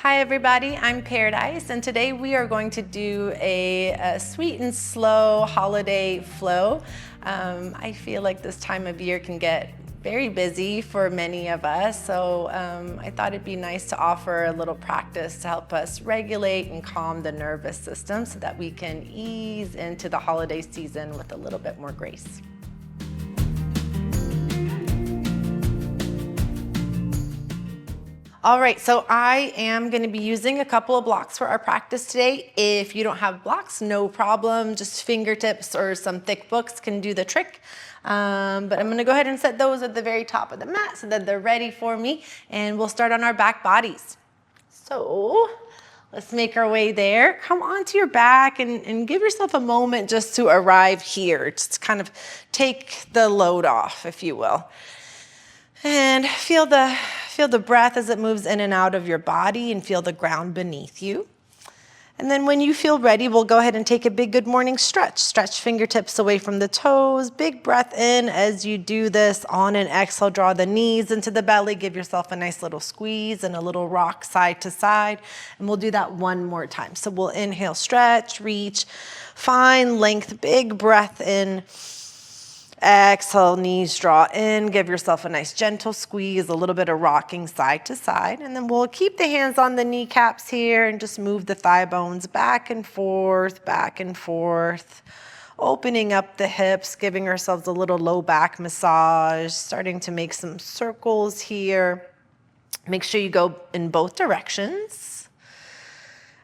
Hi everybody, I'm Paradise, and today we are going to do a sweet and slow holiday flow. I feel like this time of year can get very busy for many of us, so I thought it'd be nice to offer a little practice to help us regulate and calm the nervous system so that we can ease into the holiday season with a little bit more grace. All right, so I am going to be using a couple of blocks for our practice today. If you don't have blocks, no problem. Just fingertips or some thick books can do the trick. But I'm going to go ahead and set those at the very top of the mat so that they're ready for me. And we'll start on our back bodies. So let's make our way there. Come onto your back and give yourself a moment just to arrive here. Just kind of take the load off, if you will. And feel the breath as it moves in and out of your body, and feel the ground beneath you. And then when you feel ready, we'll go ahead and take a big good morning stretch. Stretch fingertips away from the toes. Big breath in as you do this. On an exhale, draw the knees into the belly. Give yourself a nice little squeeze and a little rock side to side. And we'll do that one more time. So we'll inhale, stretch, reach, find length, big breath in. Exhale, knees draw in, give yourself a nice gentle squeeze, a little bit of rocking side to side, and then we'll keep the hands on the kneecaps here and just move the thigh bones back and forth, opening up the hips, giving ourselves a little low back massage, starting to make some circles here. Make sure you go in both directions.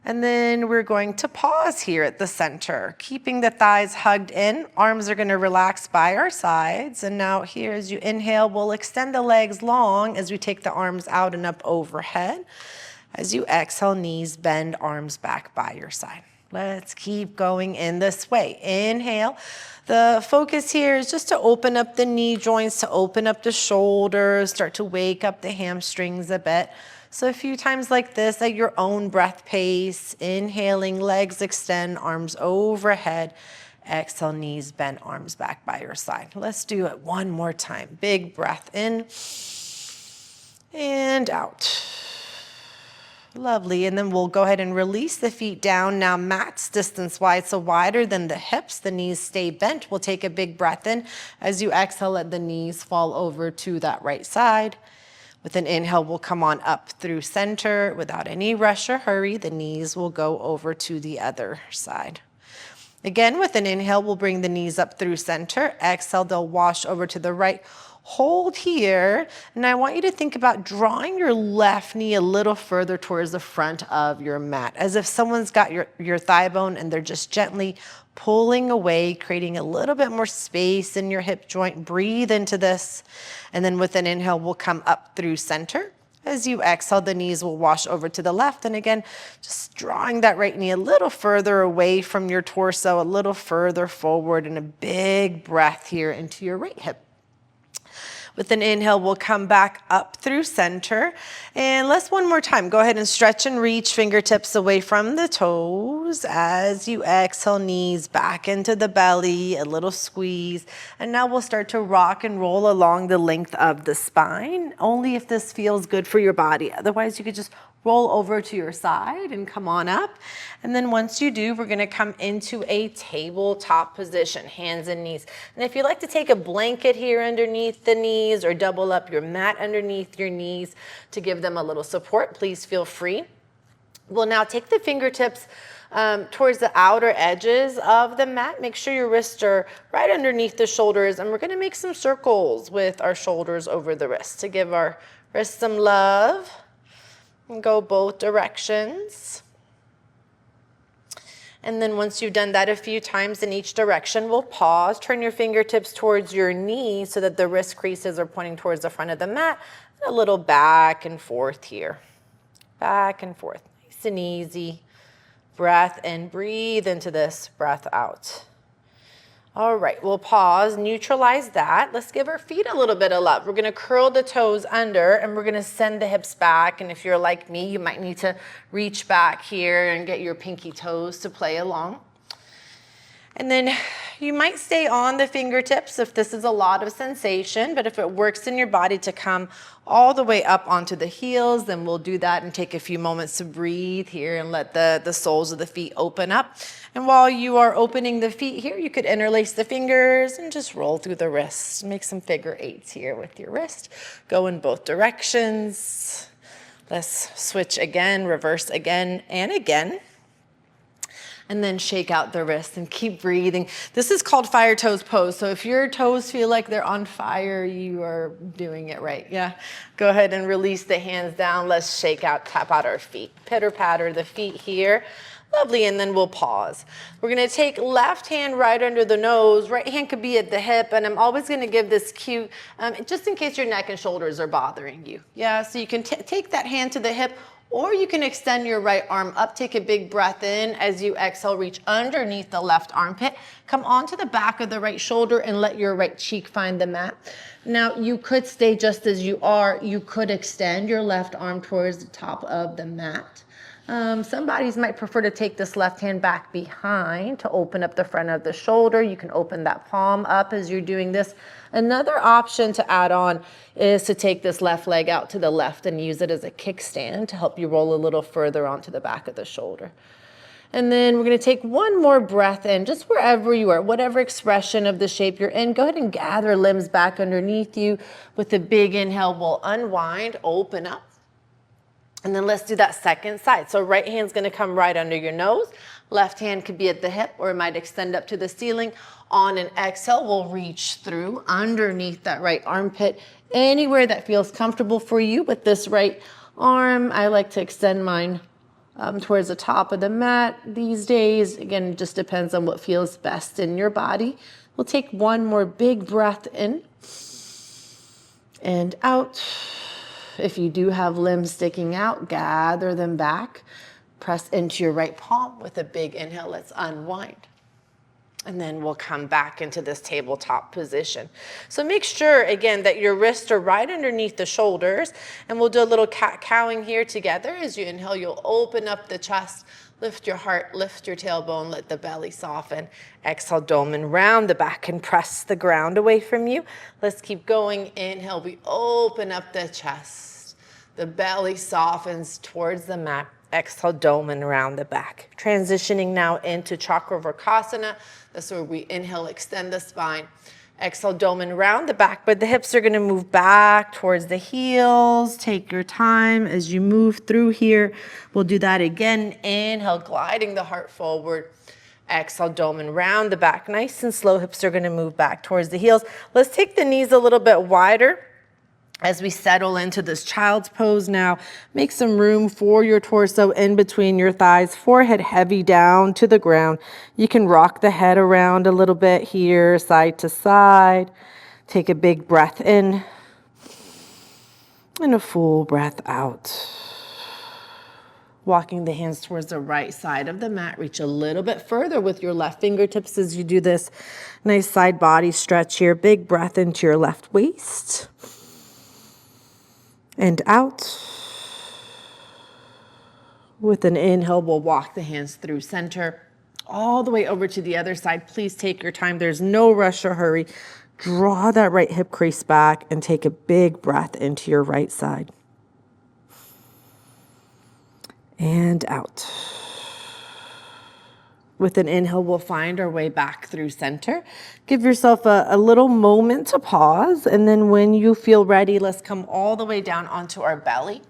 And then we're going to pause here at the center, keeping the thighs hugged in. Arms are going to relax by our sides. And now here as you inhale, we'll extend the legs long as we take the arms out and up overhead. As you exhale, knees bend, arms back by your side. Let's keep going in this way. Inhale. The focus here is just to open up the knee joints, to open up the shoulders, start to wake up the hamstrings a bit. So a few times like this at your own breath pace, inhaling, legs extend, arms overhead. Exhale, knees bend, arms back by your side. Let's do it one more time. Big breath in and out. Lovely, and then we'll go ahead and release the feet down. Now mats distance wide, so wider than the hips. The knees stay bent. We'll take a big breath in. As you exhale, let the knees fall over to that right side. With an inhale, we'll come on up through center without any rush or hurry. The knees will go over to the other side. Again, with an inhale, we'll bring the knees up through center. Exhale, they'll wash over to the right. Hold here, and I want you to think about drawing your left knee a little further towards the front of your mat, as if someone's got your thigh bone and they're just gently pulling away, creating a little bit more space in your hip joint. Breathe into this, and then with an inhale, we'll come up through center. As you exhale, the knees will wash over to the left, and again, just drawing that right knee a little further away from your torso, a little further forward, and a big breath here into your right hip. With an inhale, we'll come back up through center. And let's one more time. Go ahead and stretch and reach, fingertips away from the toes. As you exhale, knees back into the belly, a little squeeze. And now we'll start to rock and roll along the length of the spine, only if this feels good for your body. Otherwise, you could just roll over to your side and come on up. And then once you do, we're gonna come into a tabletop position, hands and knees. And if you'd like to take a blanket here underneath the knees or double up your mat underneath your knees to give them a little support, please feel free. We'll now take the fingertips towards the outer edges of the mat. Make sure your wrists are right underneath the shoulders, and we're gonna make some circles with our shoulders over the wrists to give our wrists some love. And go both directions. And then once you've done that a few times in each direction, we'll pause. Turn your fingertips towards your knees so that the wrist creases are pointing towards the front of the mat. And a little back and forth here. Back and forth. Nice and easy. Breath in, breathe into this, breath out. All right, we'll pause, neutralize that. Let's give our feet a little bit of love. We're gonna curl the toes under and we're gonna send the hips back. And if you're like me, you might need to reach back here and get your pinky toes to play along. And then you might stay on the fingertips if this is a lot of sensation, but if it works in your body to come all the way up onto the heels, then we'll do that and take a few moments to breathe here and let the soles of the feet open up. And while you are opening the feet here, you could interlace the fingers and just roll through the wrists. Make some figure eights here with your wrist. Go in both directions. Let's switch again, reverse again and again. And then shake out the wrist and keep breathing. This is called fire toes pose. So if your toes feel like they're on fire, you are doing it right. Yeah. Go ahead and release the hands down. Let's shake out, tap out our feet. Pitter patter the feet here. Lovely, and then we'll pause. We're gonna take left hand right under the nose, right hand could be at the hip, and I'm always gonna give this cue just in case your neck and shoulders are bothering you. Yeah, so you can take that hand to the hip, or you can extend your right arm up, take a big breath in. As you exhale, reach underneath the left armpit, come onto the back of the right shoulder and let your right cheek find the mat. Now, you could stay just as you are. You could extend your left arm towards the top of the mat. Some bodies might prefer to take this left hand back behind to open up the front of the shoulder. You can open that palm up as you're doing this. Another option to add on is to take this left leg out to the left and use it as a kickstand to help you roll a little further onto the back of the shoulder. And then we're gonna take one more breath in, just wherever you are, whatever expression of the shape you're in. Go ahead and gather limbs back underneath you. With a big inhale, we'll unwind, open up. And then let's do that second side. So right hand's gonna come right under your nose. Left hand could be at the hip or it might extend up to the ceiling. On an exhale, we'll reach through underneath that right armpit, anywhere that feels comfortable for you. With this right arm, I like to extend mine towards the top of the mat these days. Again, it just depends on what feels best in your body. We'll take one more big breath in and out. If you do have limbs sticking out, gather them back. Press into your right palm with a big inhale. Let's unwind. And then we'll come back into this tabletop position. So make sure, again, that your wrists are right underneath the shoulders. And we'll do a little cat-cowing here together. As you inhale, you'll open up the chest, lift your heart, lift your tailbone, let the belly soften. Exhale, dome and round the back and press the ground away from you. Let's keep going. Inhale, we open up the chest. The belly softens towards the mat. Exhale, dome and round the back. Transitioning now into Chakravarkasana. That's where we inhale, extend the spine. Exhale, dome and round the back, but the hips are gonna move back towards the heels. Take your time as you move through here. We'll do that again. Inhale, gliding the heart forward. Exhale, dome and round the back. Nice and slow, hips are gonna move back towards the heels. Let's take the knees a little bit wider as we settle into this child's pose now. Make some room for your torso in between your thighs, forehead heavy down to the ground. You can rock the head around a little bit here, side to side. Take a big breath in and a full breath out. Walking the hands towards the right side of the mat. Reach a little bit further with your left fingertips as you do this. Nice side body stretch here. Big breath into your left waist. And out. With an inhale, we'll walk the hands through center, all the way over to the other side. Please take your time. There's no rush or hurry. Draw that right hip crease back and take a big breath into your right side. And out. With an inhale, we'll find our way back through center. Give yourself a little moment to pause. And then when you feel ready, let's come all the way down onto our belly.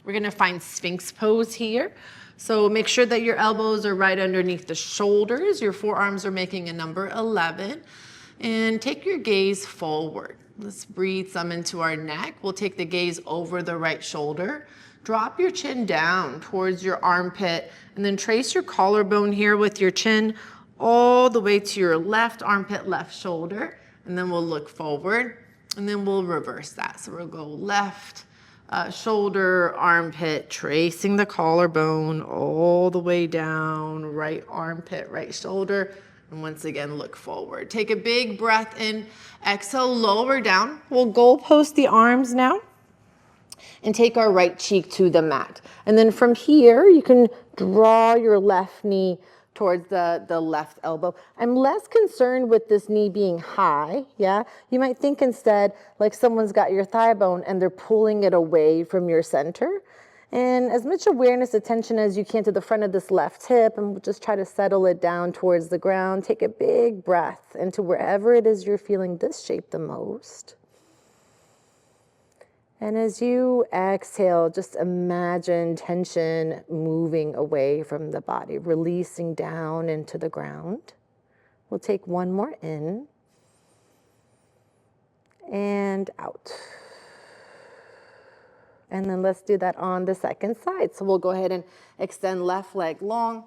We're gonna find Sphinx pose here. So make sure that your elbows are right underneath the shoulders. Your forearms are making a number 11. And take your gaze forward. Let's breathe some into our neck. We'll take the gaze over the right shoulder. Drop your chin down towards your armpit and then trace your collarbone here with your chin all the way to your left armpit, left shoulder. And then we'll look forward and then we'll reverse that. So we'll go left shoulder, armpit, tracing the collarbone all the way down, right armpit, right shoulder. And once again, look forward. Take a big breath in, exhale, lower down. We'll goal post the arms now. And take our right cheek to the mat. And then from here, you can draw your left knee towards the left elbow. I'm less concerned with this knee being high, yeah? You might think instead like someone's got your thigh bone and they're pulling it away from your center. And as much awareness, attention as you can to the front of this left hip, and we'll just try to settle it down towards the ground. Take a big breath into wherever it is you're feeling this shape the most. And as you exhale, just imagine tension moving away from the body, releasing down into the ground. We'll take one more in and out. And then let's do that on the second side. So we'll go ahead and extend left leg long,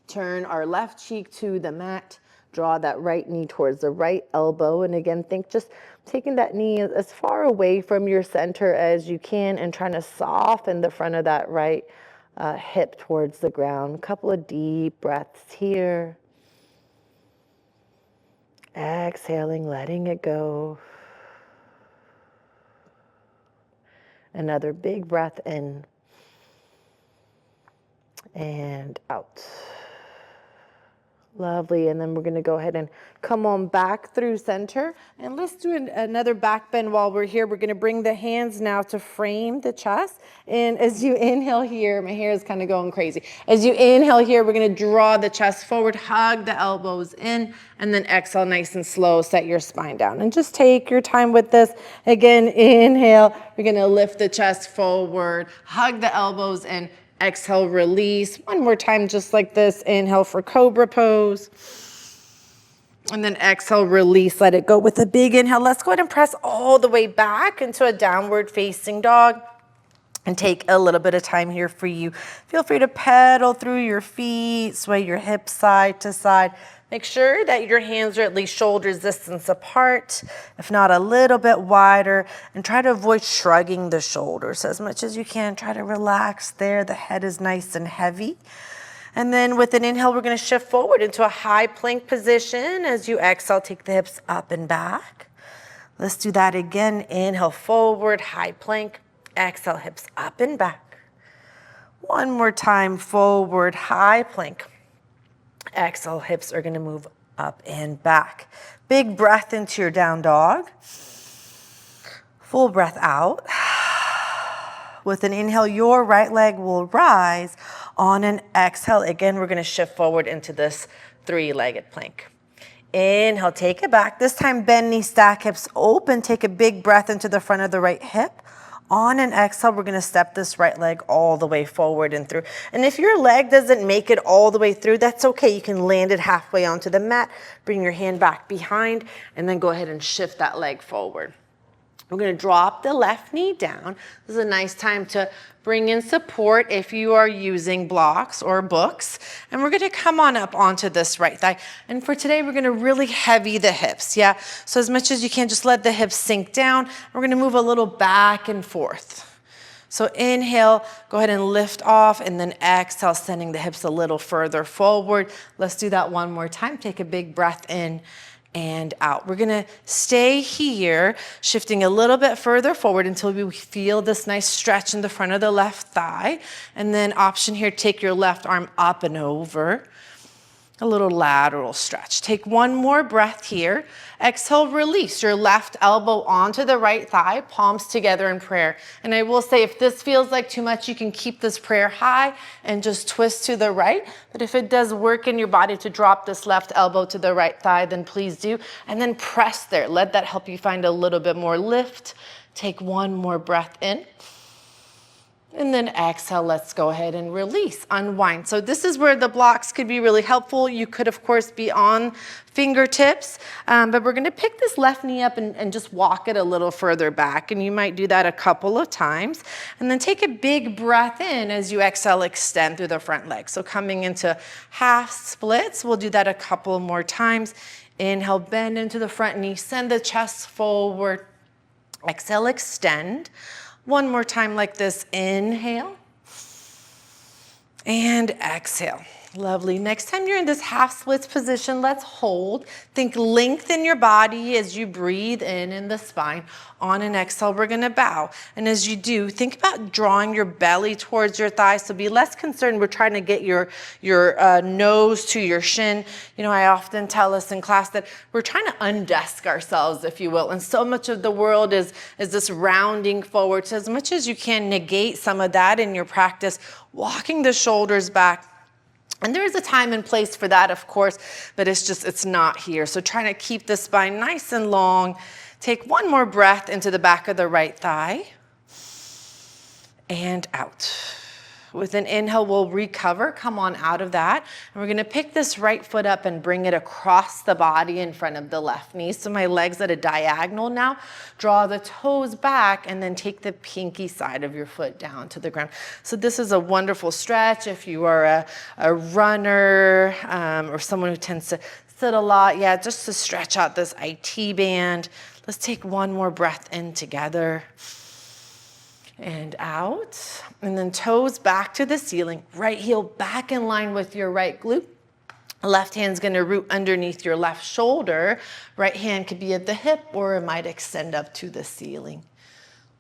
turn our left cheek to the mat, draw that right knee towards the right elbow. And again, think just taking that knee as far away from your center as you can and trying to soften the front of that right hip towards the ground. A couple of deep breaths here. Exhaling, letting it go. Another big breath in and out. Lovely, and then we're gonna go ahead and come on back through center. And let's do another back bend while we're here. We're gonna bring the hands now to frame the chest. And as you inhale here, my hair is kind of going crazy. As you inhale here, we're gonna draw the chest forward, hug the elbows in, and then exhale nice and slow, set your spine down. And just take your time with this. Again, inhale, we're gonna lift the chest forward, hug the elbows in, exhale, release. One more time, just like this. Inhale for cobra pose. And then exhale, release, let it go with a big inhale. Let's go ahead and press all the way back into a downward facing dog. And take a little bit of time here for you. Feel free to pedal through your feet, sway your hips side to side. Make sure that your hands are at least shoulder distance apart, if not a little bit wider, and try to avoid shrugging the shoulders as much as you can. Try to relax there. The head is nice and heavy. And then with an inhale, we're gonna shift forward into a high plank position. As you exhale, take the hips up and back. Let's do that again. Inhale forward, high plank. Exhale, hips up and back. One more time, forward, high plank. Exhale, hips are gonna move up and back. Big breath into your down dog. Full breath out. With an inhale, your right leg will rise. On an exhale, again, we're gonna shift forward into this three-legged plank. Inhale, take it back. This time, bend knees, stack hips open. Take a big breath into the front of the right hip. On an exhale, we're gonna step this right leg all the way forward and through. And if your leg doesn't make it all the way through, that's okay. You can land it halfway onto the mat, bring your hand back behind, and then go ahead and shift that leg forward. We're gonna drop the left knee down. This is a nice time to bring in support if you are using blocks or books. And we're gonna come on up onto this right thigh. And for today, we're gonna really heavy the hips, yeah? So as much as you can, just let the hips sink down. We're gonna move a little back and forth. So inhale, go ahead and lift off, and then exhale, sending the hips a little further forward. Let's do that one more time. Take a big breath in and out. We're gonna stay here, shifting a little bit further forward until we feel this nice stretch in the front of the left thigh. And then option here, take your left arm up and over. A little lateral stretch. Take one more breath here. Exhale, release your left elbow onto the right thigh, palms together in prayer. And I will say, if this feels like too much, you can keep this prayer high and just twist to the right. But if it does work in your body to drop this left elbow to the right thigh, then please do. And then press there. Let that help you find a little bit more lift. Take one more breath in. And then exhale, let's go ahead and release, unwind. So this is where the blocks could be really helpful. You could, of course, be on fingertips, but we're gonna pick this left knee up and just walk it a little further back. And you might do that a couple of times. And then take a big breath in as you exhale, extend through the front leg. So coming into half splits, we'll do that a couple more times. Inhale, bend into the front knee, send the chest forward. Exhale, extend. One more time like this, inhale and exhale. Lovely. Next time you're in this half splits position, let's hold. Think lengthen your body as you breathe in the spine. On an exhale, we're gonna bow. And as you do, think about drawing your belly towards your thighs. So be less concerned. We're trying to get your nose to your shin. You know, I often tell us in class that we're trying to undesk ourselves, if you will. And so much of the world is this rounding forward. So as much as you can negate some of that in your practice, walking the shoulders back. And there is a time and place for that, of course, but it's not here. So trying to keep the spine nice and long. Take one more breath into the back of the right thigh and out. With an inhale, we'll recover, come on out of that. And we're gonna pick this right foot up and bring it across the body in front of the left knee. So my leg's at a diagonal now. Draw the toes back and then take the pinky side of your foot down to the ground. So this is a wonderful stretch if you are a runner or someone who tends to sit a lot. Yeah, just to stretch out this IT band. Let's take one more breath in together. And out, and then toes back to the ceiling, right heel back in line with your right glute. Left hand's gonna root underneath your left shoulder. Right hand could be at the hip or it might extend up to the ceiling.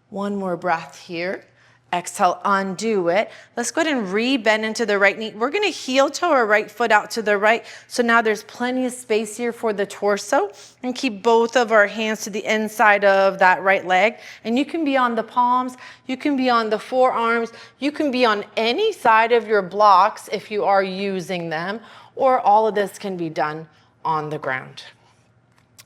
One more breath here. Exhale, undo it. Let's go ahead and re-bend into the right knee. We're gonna heel toe our right foot out to the right. So now there's plenty of space here for the torso. And keep both of our hands to the inside of that right leg. And you can be on the palms, you can be on the forearms, you can be on any side of your blocks if you are using them, or all of this can be done on the ground.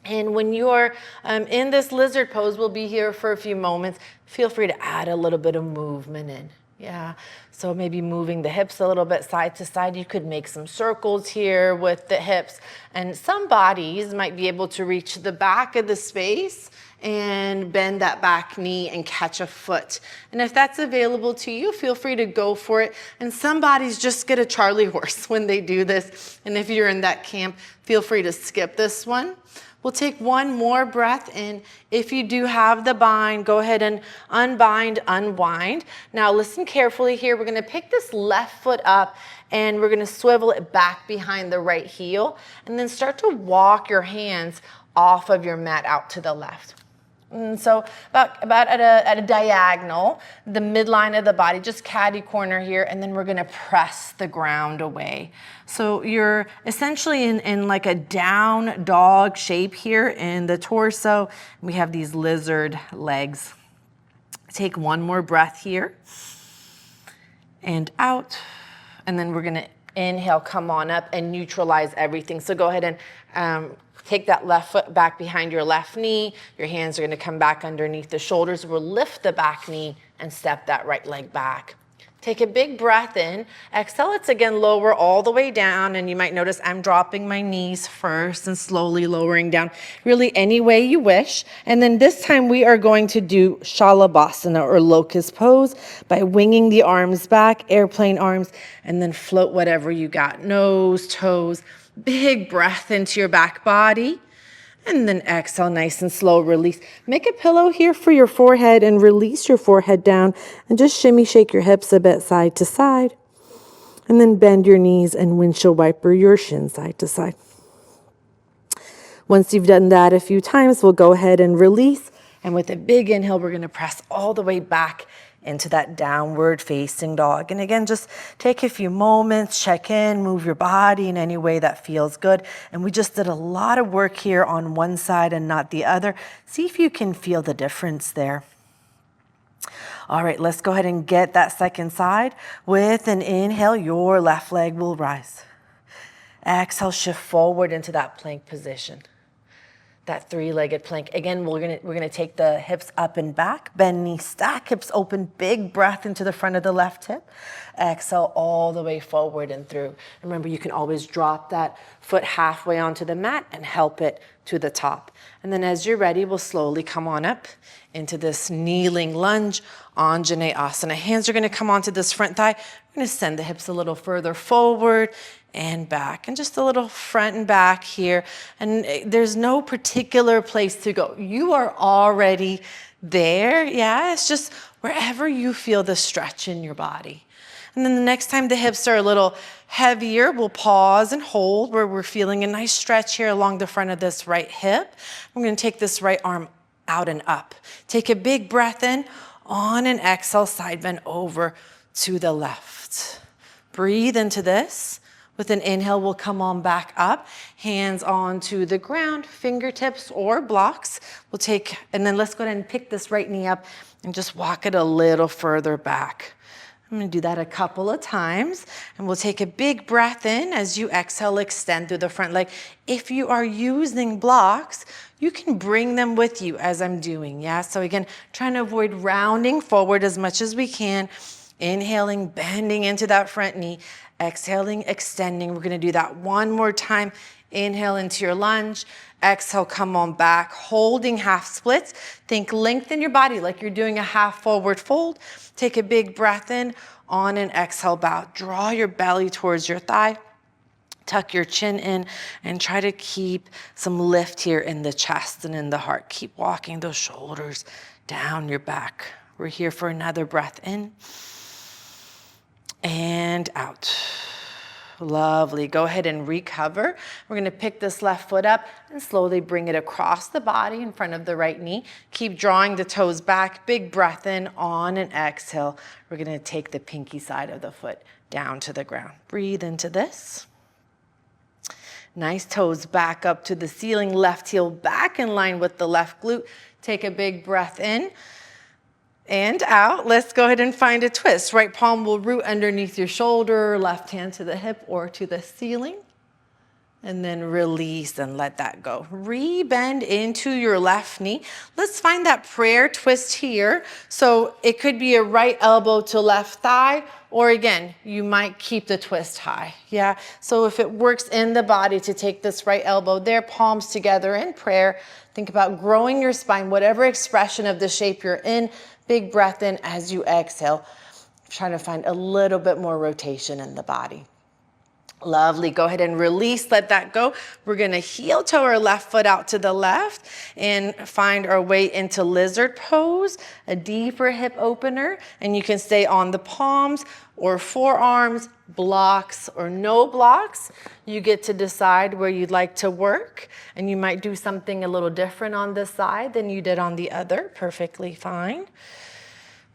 And when you're in this lizard pose, we'll be here for a few moments. Feel free to add a little bit of movement in. Yeah, so maybe moving the hips a little bit side to side. You could make some circles here with the hips. And some bodies might be able to reach the back of the space and bend that back knee and catch a foot. And if that's available to you, feel free to go for it. And some bodies just get a Charlie horse when they do this. And if you're in that camp, feel free to skip this one. We'll take one more breath in. If you do have the bind, go ahead and unbind, unwind. Now listen carefully here. We're gonna pick this left foot up and we're gonna swivel it back behind the right heel and then start to walk your hands off of your mat out to the left. And so about at a diagonal, the midline of the body, just catty corner here, and then we're gonna press the ground away. So you're essentially in like a down dog shape here in the torso. We have these lizard legs. Take one more breath here and out. And then we're gonna inhale, come on up and neutralize everything. So go ahead and take that left foot back behind your left knee. Your hands are gonna come back underneath the shoulders. We'll lift the back knee and step that right leg back. Take a big breath in. Exhale, let's again lower all the way down. And you might notice I'm dropping my knees first and slowly lowering down, really any way you wish. And then this time we are going to do Shalabhasana or locust pose by winging the arms back, airplane arms, and then float whatever you got. Nose, toes, big breath into your back body. And then exhale, nice and slow, release. Make a pillow here for your forehead and release your forehead down and just shimmy, shake your hips a bit side to side. And then bend your knees and windshield wiper your shin side to side. Once you've done that a few times, we'll go ahead and release. And with a big inhale, we're gonna press all the way back into that downward facing dog. And again, just take a few moments, check in, move your body in any way that feels good. And we just did a lot of work here on one side and not the other. See if you can feel the difference there. All right, let's go ahead and get that second side. With an inhale, your left leg will rise. Exhale, shift forward into that plank position. That three-legged plank. Again, we're gonna take the hips up and back, bend knee, stack, hips open, big breath into the front of the left hip. Exhale all the way forward and through. Remember, you can always drop that foot halfway onto the mat and help it to the top. And then as you're ready, we'll slowly come on up into this kneeling lunge, Anjaneyasana. Hands are gonna come onto this front thigh. We're gonna send the hips a little further forward and back, and just a little front and back here. And there's no particular place to go. You are already there. Yeah, it's just wherever you feel the stretch in your body. And then the next time the hips are a little heavier, we'll pause and hold where we're feeling a nice stretch here along the front of this right hip. I'm gonna take this right arm out and up. Take a big breath in, on an exhale, side bend over to the left. Breathe into this. With an inhale, we'll come on back up, hands onto the ground, fingertips or blocks. We'll take, and then let's go ahead and pick this right knee up and just walk it a little further back. I'm gonna do that a couple of times, and we'll take a big breath in. As you exhale, extend through the front leg. If you are using blocks, you can bring them with you as I'm doing, yeah? So again, trying to avoid rounding forward as much as we can. Inhaling, bending into that front knee. Exhaling, extending. We're gonna do that one more time. Inhale into your lunge. Exhale, come on back, holding half splits. Think lengthen your body like you're doing a half forward fold. Take a big breath in, on an exhale, bow. Draw your belly towards your thigh. Tuck your chin in and try to keep some lift here in the chest and in the heart. Keep walking those shoulders down your back. We're here for another breath in and out. Lovely. Go ahead and recover. We're going to pick this left foot up and slowly bring it across the body in front of the right knee. Keep drawing the toes back. Big breath in, on an exhale. We're going to take the pinky side of the foot down to the ground. Breathe into this. Nice toes back up to the ceiling. Left heel back in line with the left glute. Take a big breath in and out. Let's go ahead and find a twist. Right palm will root underneath your shoulder, left hand to the hip or to the ceiling. And then release and let that go. Rebend into your left knee. Let's find that prayer twist here. So it could be a right elbow to left thigh, or again, you might keep the twist high. Yeah. So if it works in the body to take this right elbow there, palms together in prayer, think about growing your spine, whatever expression of the shape you're in. Big breath in as you exhale. Trying to find a little bit more rotation in the body. Lovely. Go ahead and release. Let that go. We're going to heel toe our left foot out to the left and find our way into lizard pose, a deeper hip opener. And you can stay on the palms or forearms, blocks or no blocks. You get to decide where you'd like to work. And you might do something a little different on this side than you did on the other. Perfectly fine.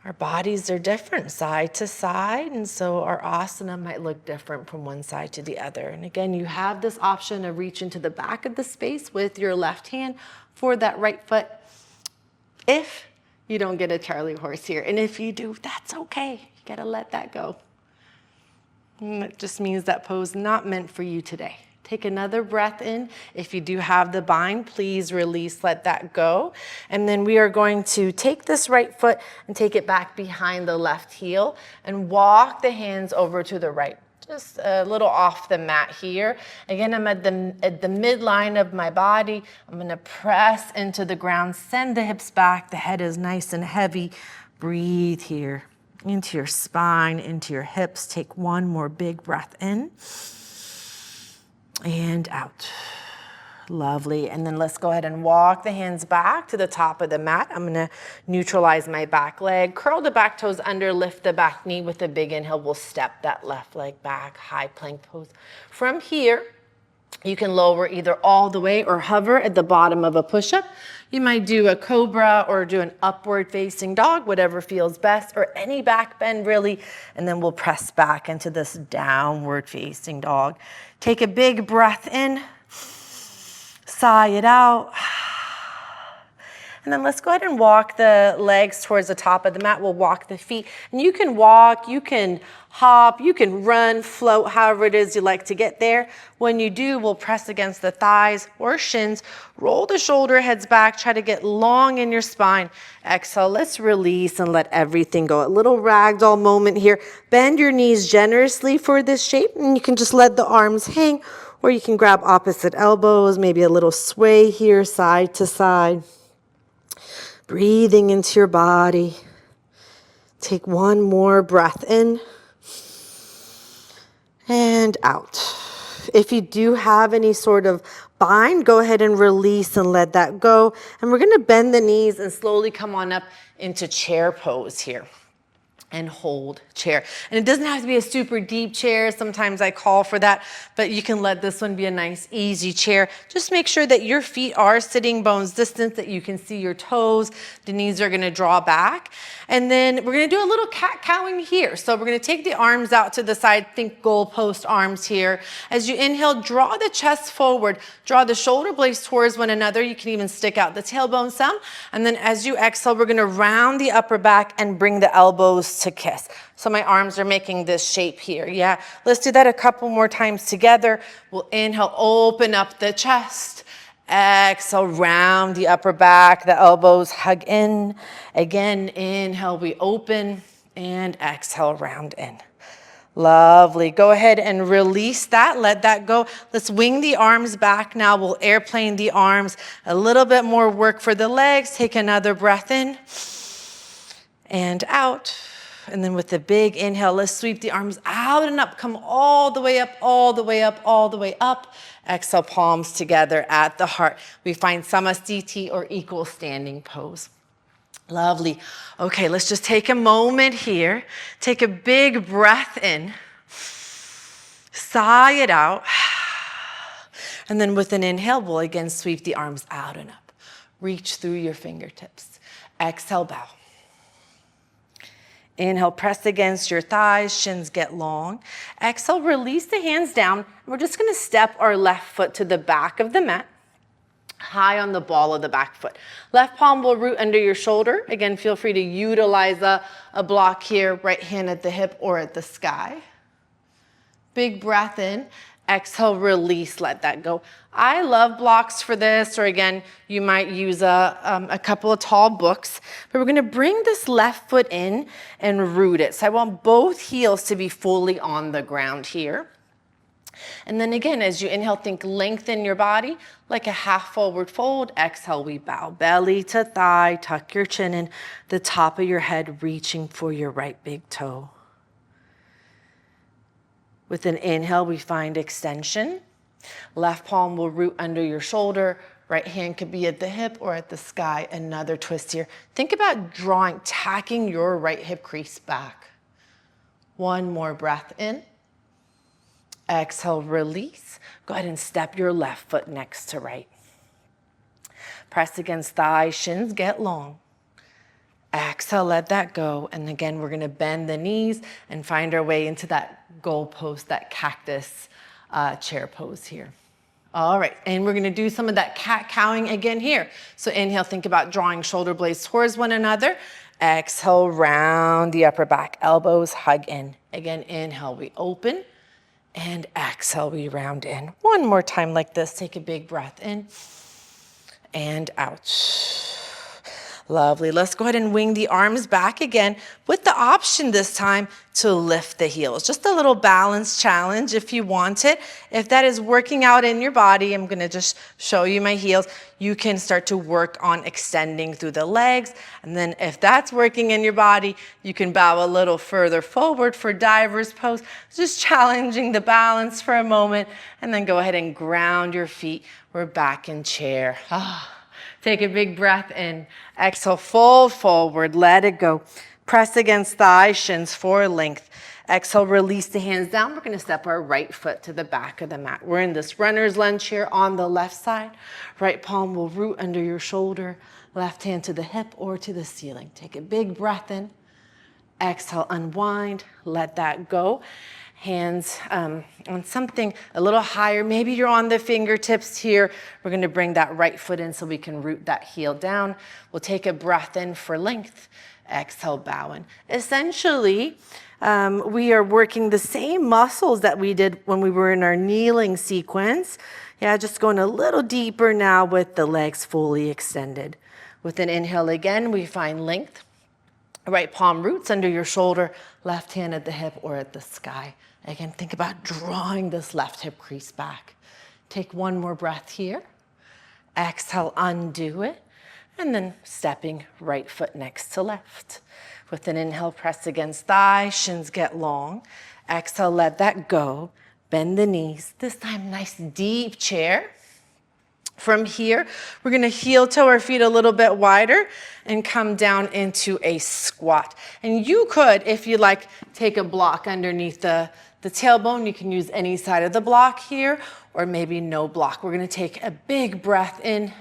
Our bodies are different side to side, and so our asana might look different from one side to the other. And again, you have this option of reaching to the back of the space with your left hand for that right foot if you don't get a Charlie horse here. And if you do, that's okay. You gotta let that go. And it just means that pose not meant for you today. Take another breath in. If you do have the bind, please release, let that go. And then we are going to take this right foot and take it back behind the left heel and walk the hands over to the right. Just a little off the mat here. Again, I'm at the midline of my body. I'm gonna press into the ground, send the hips back. The head is nice and heavy. Breathe here into your spine, into your hips. Take one more big breath in. And out. Lovely. And then let's go ahead and walk the hands back to the top of the mat. I'm going to neutralize my back leg. Curl the back toes under, lift the back knee with a big inhale. We'll step that left leg back, high plank pose. From here, you can lower either all the way or hover at the bottom of a push-up. You might do a cobra or do an upward facing dog, whatever feels best, or any back bend really. And then we'll press back into this downward facing dog. Take a big breath in, sigh it out. And then let's go ahead and walk the legs towards the top of the mat. We'll walk the feet. And you can walk, you can hop, you can run, float, however it is you like to get there. When you do, we'll press against the thighs or shins. Roll the shoulder heads back. Try to get long in your spine. Exhale. Let's release and let everything go. A little ragdoll moment here. Bend your knees generously for this shape. And you can just let the arms hang. Or you can grab opposite elbows. Maybe a little sway here, side to side. Breathing into your body. Take one more breath in and out. If you do have any sort of bind, go ahead and release and let that go. And we're going to bend the knees and slowly come on up into chair pose here. and hold chair. And it doesn't have to be a super deep chair. Sometimes I call for that, but you can let this one be a nice, easy chair. Just make sure that your feet are sitting bones distance, that you can see your toes. The knees are gonna draw back. And then we're gonna do a little cat-cowing here. So we're gonna take the arms out to the side, think goalpost arms here. As you inhale, draw the chest forward, draw the shoulder blades towards one another. You can even stick out the tailbone some. And then as you exhale, we're gonna round the upper back and bring the elbows to kiss. So my arms are making this shape here. Yeah, let's do that a couple more times together. We'll inhale, open up the chest. Exhale, round the upper back, the elbows hug in. Again, inhale, we open, and exhale, round in. Lovely. Go ahead and release that. Let that go. Let's wing the arms back now. We'll airplane the arms. A little bit more work for the legs. Take another breath in and out. And then with the big inhale, let's sweep the arms out and up. Come all the way up, all the way up, all the way up. Exhale, palms together at the heart. We find Samasthiti or equal standing pose. Lovely. Okay, let's just take a moment here. Take a big breath in. Sigh it out. And then with an inhale, we'll again sweep the arms out and up. Reach through your fingertips. Exhale, bow. Inhale, press against your thighs, shins get long. Exhale, release the hands down. We're just gonna step our left foot to the back of the mat, high on the ball of the back foot. Left palm will root under your shoulder. Again, feel free to utilize a block here, right hand at the hip or at the sky. Big breath in. Exhale, release, let that go. I love blocks for this, or again, you might use a couple of tall books, but we're gonna bring this left foot in and root it. So I want both heels to be fully on the ground here. And then again, as you inhale, think lengthen your body like a half forward fold. Exhale, we bow belly to thigh, tuck your chin in, the top of your head reaching for your right big toe. With an inhale, we find extension. Left palm will root under your shoulder. Right hand could be at the hip or at the sky. Another twist here. Think about drawing, tacking your right hip crease back. One more breath in. Exhale, release. Go ahead and step your left foot next to right. Press against thighs, shins get long. Exhale, let that go. And again, we're gonna bend the knees and find our way into that goalpost, that cactus chair pose here. All right, and we're gonna do some of that cat-cowing again here. So inhale, think about drawing shoulder blades towards one another. Exhale, round the upper back, elbows hug in. Again, inhale, we open. And exhale, we round in. One more time like this. Take a big breath in and out. Lovely. Let's go ahead and wing the arms back again with the option this time to lift the heels. Just a little balance challenge if you want it. If that is working out in your body, I'm going to just show you my heels. You can start to work on extending through the legs. And then if that's working in your body, you can bow a little further forward for diver's pose. Just challenging the balance for a moment. And then go ahead and ground your feet. We're back in chair. Take a big breath in. Exhale, fold forward, let it go. Press against thighs, shins for length. Exhale, release the hands down. We're gonna step our right foot to the back of the mat. We're in this runner's lunge here on the left side. Right palm will root under your shoulder. Left hand to the hip or to the ceiling. Take a big breath in. Exhale, unwind, let that go. Hands on something a little higher. Maybe you're on the fingertips here. We're gonna bring that right foot in so we can root that heel down. We'll take a breath in for length. Exhale, bow in. Essentially, we are working the same muscles that we did when we were in our kneeling sequence. Yeah, just going a little deeper now with the legs fully extended. With an inhale again, we find length. Right palm roots under your shoulder, left hand at the hip or at the sky. Again, think about drawing this left hip crease back. Take one more breath here. Exhale, undo it. And then stepping right foot next to left. With an inhale, press against thigh, shins get long. Exhale, let that go. Bend the knees. This time, nice deep chair. From here, we're gonna heel toe our feet a little bit wider and come down into a squat. And you could, if you like, take a block underneath the tailbone. You can use any side of the block here, or maybe no block. We're gonna take a big breath in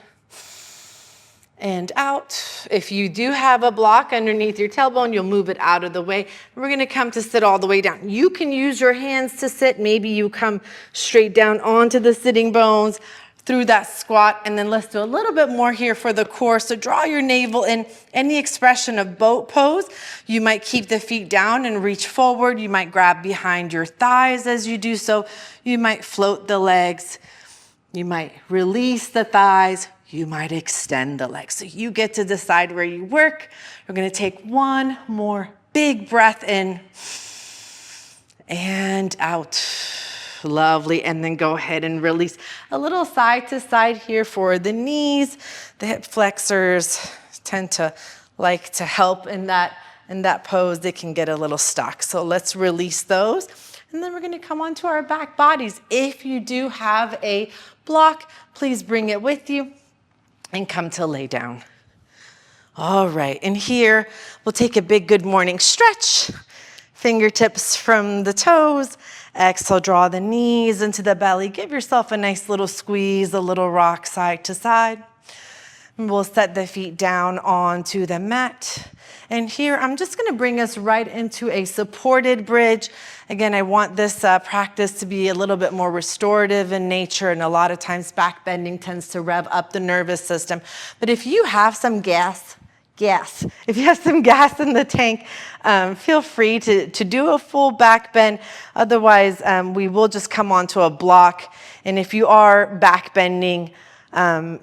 and out. If you do have a block underneath your tailbone, you'll move it out of the way. We're gonna come to sit all the way down. You can use your hands to sit. Maybe you come straight down onto the sitting bones through that squat, and then let's do a little bit more here for the core. So draw your navel in any expression of boat pose. You might keep the feet down and reach forward. You might grab behind your thighs as you do so. You might float the legs. You might release the thighs. You might extend the legs. So you get to decide where you work. We're gonna take one more big breath in and out. Lovely, and then go ahead and release. A little side to side here for the knees. The hip flexors tend to like to help in that pose. They can get a little stuck. So let's release those. And then we're gonna come onto our back bodies. If you do have a block, please bring it with you and come to lay down. All right, and here we'll take a big good morning stretch. Fingertips from the toes. Exhale, draw the knees into the belly. Give yourself a nice little squeeze, a little rock side to side. And we'll set the feet down onto the mat. And here, I'm just gonna bring us right into a supported bridge. Again, I want this practice to be a little bit more restorative in nature, and a lot of times back bending tends to rev up the nervous system. But if you have some gas, if you have some gas in the tank, feel free to do a full back bend. Otherwise, we will just come onto a block. And if you are back bending,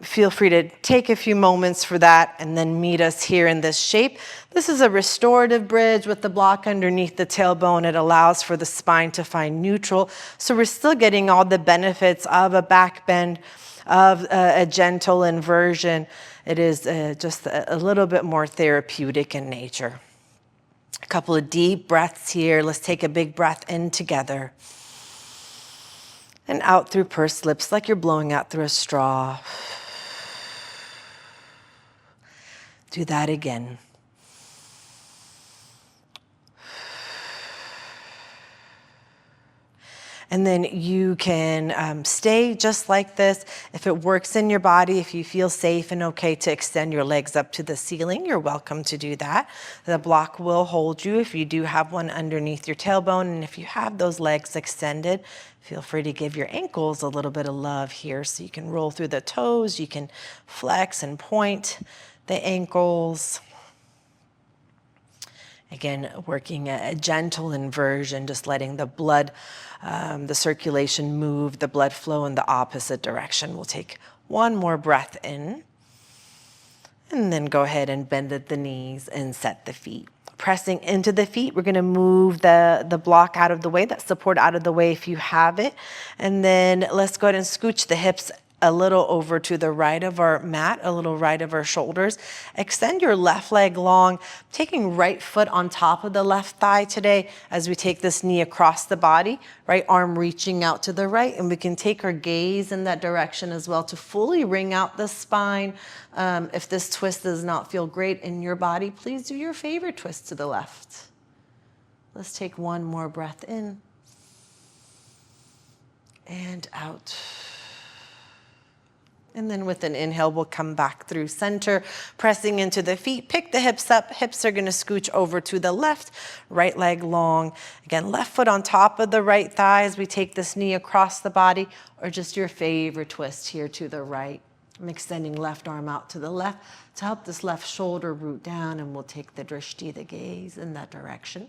feel free to take a few moments for that and then meet us here in this shape. This is a restorative bridge with the block underneath the tailbone. It allows for the spine to find neutral. So we're still getting all the benefits of a back bend, of a gentle inversion. It is just a little bit more therapeutic in nature. A couple of deep breaths here. Let's take a big breath in together. And out through pursed lips like you're blowing out through a straw. Do that again. And then you can stay just like this. If it works in your body, if you feel safe and okay to extend your legs up to the ceiling, you're welcome to do that. The block will hold you if you do have one underneath your tailbone. And if you have those legs extended, feel free to give your ankles a little bit of love here. So you can roll through the toes, you can flex and point the ankles. Again, working a gentle inversion, just letting the blood, the circulation move, the blood flow in the opposite direction. We'll take one more breath in, and then go ahead and bend at the knees and set the feet. Pressing into the feet, we're gonna move the block out of the way, that support out of the way if you have it. And then let's go ahead and scooch the hips a little over to the right of our mat, a little right of our shoulders. Extend your left leg long, taking right foot on top of the left thigh today as we take this knee across the body, right arm reaching out to the right, and we can take our gaze in that direction as well to fully wring out the spine. If this twist does not feel great in your body, please do your favorite twist to the left. Let's take one more breath in and out. And then with an inhale, we'll come back through center, pressing into the feet. Pick the hips up. Hips are going to scooch over to the left, right leg long. Again, left foot on top of the right thigh as we take this knee across the body, or just your favorite twist here to the right. I'm extending left arm out to the left to help this left shoulder root down, and we'll take the drishti, the gaze, in that direction.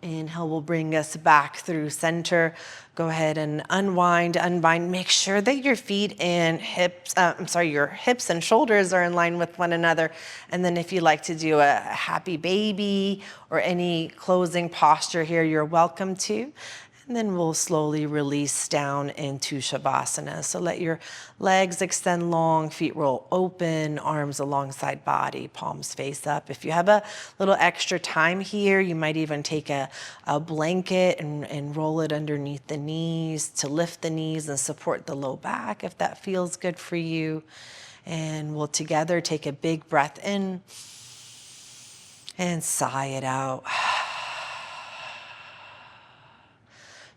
Inhale will bring us back through center. Go ahead and unwind, unbind. Make sure that your feet and hips, your hips and shoulders are in line with one another. And then if you like to do a happy baby or any closing posture here, you're welcome to. And then we'll slowly release down into Shavasana. So let your legs extend long, feet roll open, arms alongside body, palms face up. If you have a little extra time here, you might even take a blanket and roll it underneath the knees to lift the knees and support the low back if that feels good for you. And we'll together take a big breath in and sigh it out.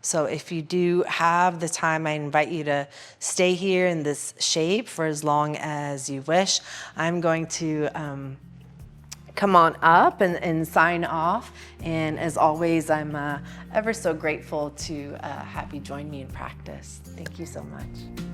So if you do have the time, I invite you to stay here in this shape for as long as you wish. I'm going to come on up and sign off. And as always, I'm ever so grateful to have you join me in practice. Thank you so much.